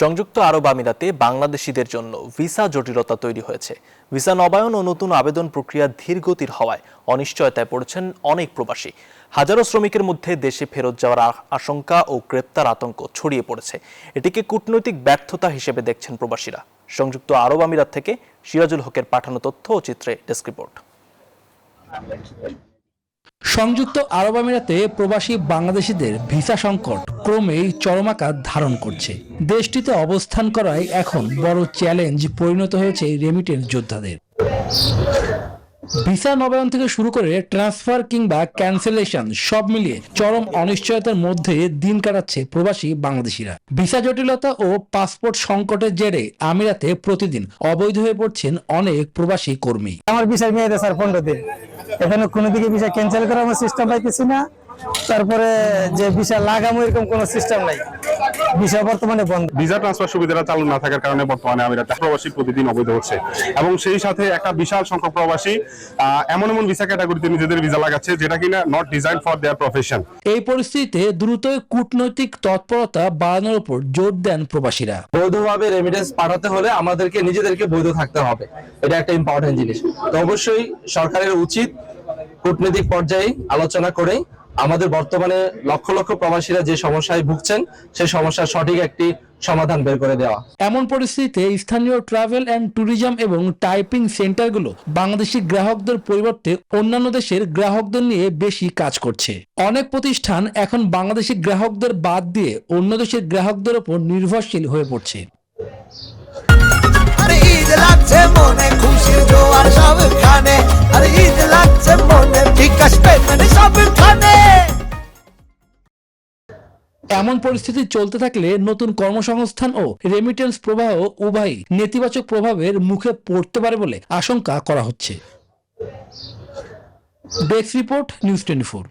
সংযুক্ত আরব আমিরাতে বাংলাদেশিদের জন্য ভিসা জটিলতা তৈরি হয়েছে। ভিসা নবায়ন ও নতুন আবেদন প্রক্রিয়া ধীরগতির হওয়ায় অনিশ্চয়তায় পড়েছেন অনেক প্রবাসী। হাজারো শ্রমিকের মধ্যে দেশে ফেরত যাওয়ার আশঙ্কা ও গ্রেপ্তার আতঙ্ক ছড়িয়ে পড়েছে। এটিকে কূটনৈতিক ব্যর্থতা হিসেবে দেখছেন প্রবাসীরা। সংযুক্ত আরব আমিরাত থেকে সিরাজুল হকের পাঠানো তথ্য ও চিত্রে ডেস্ক রিপোর্ট। সংযুক্ত আরব আমিরাতে প্রবাসী বাংলাদেশিদের ভিসা সংকট ক্রমেই চরম আকার ধারণ করছে। দেশটিতে অবস্থান করায় এখন বড় চ্যালেঞ্জ পরিণত হয়েছে রেমিটেন্স যোদ্ধাদের। ভিসা নবায়ন থেকে শুরু করে ট্রান্সফার কিংবা ক্যান্সেলেশন সব মিলিয়ে চরম অনিশ্চয়তার মধ্যে দিন কাটাচ্ছে প্রবাসী বাংলাদেশিরা। ভিসা জটিলতা ও পাসপোর্ট সংকটের জেরে আমিরাতে প্রতিদিন অবৈধ হয়ে পড়ছেন অনেক প্রবাসী কর্মী। আমার ভিসা মেয়াদ স্যার 15 দিন, এখানে কোনো দিকে ভিসা ক্যান্সেল করার আমার সিস্টেম পাইতেছি না। তারপরে যে ভিসা লাগামো এরকম কোনো সিস্টেম নাই, ভিসা বর্তমানে বন্ধ। ভিসা ট্রান্সফার সুবিধাটা চালু না থাকার কারণে বর্তমানে আমিরাতে প্রবাসী প্রতিদিন অবৈধ হচ্ছে এবং সেই সাথে একটা বিশাল সংখ্যক প্রবাসী এমন ভিসা ক্যাটাগরিতে নিজেদের ভিসা লাগাচ্ছে যেটা কিনা not design for their profession. এই পরিস্থিতিতে দ্রুত কূটনৈতিক তৎপরতা বাড়ানোর উপর জোর দেন প্রবাসীরা। বৈধভাবে রেমিটেন্স পাঠাতে হলে আমাদেরকে নিজেদেরকে বৈধ থাকতে হবে, এটা একটা ইম্পর্টেন্ট জিনিস। তো অবশ্যই সরকারের উচিত কূটনৈতিক পর্যায়ে আলোচনা করে আমাদের বর্তমানে লক্ষ লক্ষ প্রবাসীরা যে সমস্যায় ভুগছেন সেই সমস্যার সঠিক একটি সমাধান বের করে দেওয়া। এমন পরিস্থিতিতে স্থানীয় ট্রাভেল অ্যান্ড ট্যুরিজম এবং টাইপিং সেন্টারগুলো বাংলাদেশি গ্রাহকদের পরিবর্তে অন্যান্য দেশের গ্রাহকদের নিয়ে বেশি কাজ করছে। অনেক প্রতিষ্ঠান এখন বাংলাদেশি গ্রাহকদের বাদ দিয়ে অন্য দেশের গ্রাহকদের উপর নির্ভরশীল হয়ে পড়ছে। এমন পরিস্থিতি চলতে থাকলে নতুন কর্মসংস্থান ও রেমিটেন্স প্রবাহ উভয়ই নেতিবাচক প্রভাবের মুখে পড়তে পারে বলে আশঙ্কা করা হচ্ছে। Desk report, news 24।